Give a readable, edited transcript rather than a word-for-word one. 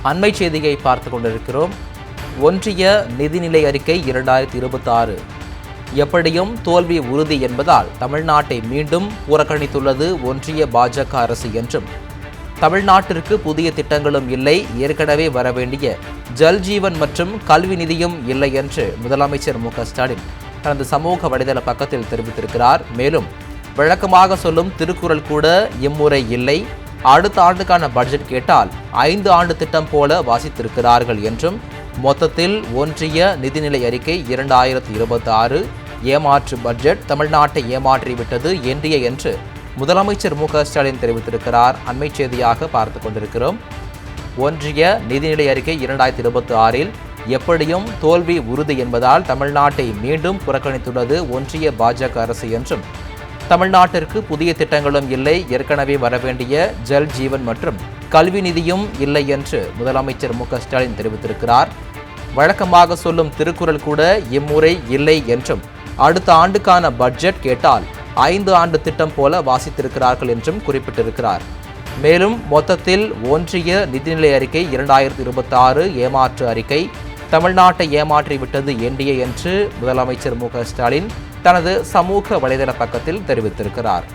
அண்மை செய்தியை பார்த்து கொண்டிருக்கிறோம். ஒன்றிய நிதிநிலை அறிக்கை 2026 எப்படியும் தோல்வி உறுதி என்பதால் தமிழ்நாட்டை மீண்டும் புறக்கணித்துள்ளது ஒன்றிய பாஜக அரசு என்றும், தமிழ்நாட்டிற்கு புதிய திட்டங்களும் இல்லை, ஏற்கனவே வரவேண்டிய ஜல் ஜீவன் மற்றும் கல்வி நிதியும் இல்லை என்று முதலமைச்சர் மு.க.ஸ்டாலின் தனது சமூக வலைதள பக்கத்தில் தெரிவித்திருக்கிறார். மேலும் வழக்கமாக சொல்லும் திருக்குறள் கூட இம்முறை இல்லை, அடுத்த ஆண்டுக்கான பட்ஜெட் கேட்டால் 5 ஆண்டு திட்டம் போல வாசித்திருக்கிறார்கள் என்றும், மொத்தத்தில் ஒன்றிய நிதிநிலை அறிக்கை 2026 ஏமாற்று பட்ஜெட் தமிழ்நாட்டை ஏமாற்றிவிட்டது என்டிஏ என்று முதலமைச்சர் மு.க.ஸ்டாலின் தெரிவித்திருக்கிறார். அண்மை செய்தியாக பார்த்து கொண்டிருக்கிறோம். ஒன்றிய நிதிநிலை அறிக்கை 2026 எப்படியும் தோல்வி உறுதி என்பதால் தமிழ்நாட்டை மீண்டும் புறக்கணித்துள்ளது ஒன்றிய பாஜக அரசு என்றும், தமிழ்நாட்டிற்கு புதிய திட்டங்களும் இல்லை, ஏற்கனவே வரவேண்டிய ஜல் ஜீவன் மற்றும் கல்வி நிதியும் இல்லை என்று முதலமைச்சர் மு.க.ஸ்டாலின் தெரிவித்திருக்கிறார். வழக்கமாக சொல்லும் திருக்குறள் கூட இம்முறை இல்லை என்றும், அடுத்த ஆண்டுக்கான பட்ஜெட் கேட்டால் 5 ஆண்டு திட்டம் போல வாசித்திருக்கிறார்கள் என்றும் குறிப்பிட்டிருக்கிறார். மேலும் மொத்தத்தில் ஒன்றிய நிதிநிலை அறிக்கை 2026 ஏமாற்று அறிக்கை தமிழ்நாட்டை ஏமாற்றிவிட்டது என்டிஏ என்று முதலமைச்சர் மு.க.ஸ்டாலின் தனது சமூக வலைதள பக்கத்தில் தெரிவித்திருக்கிறார்.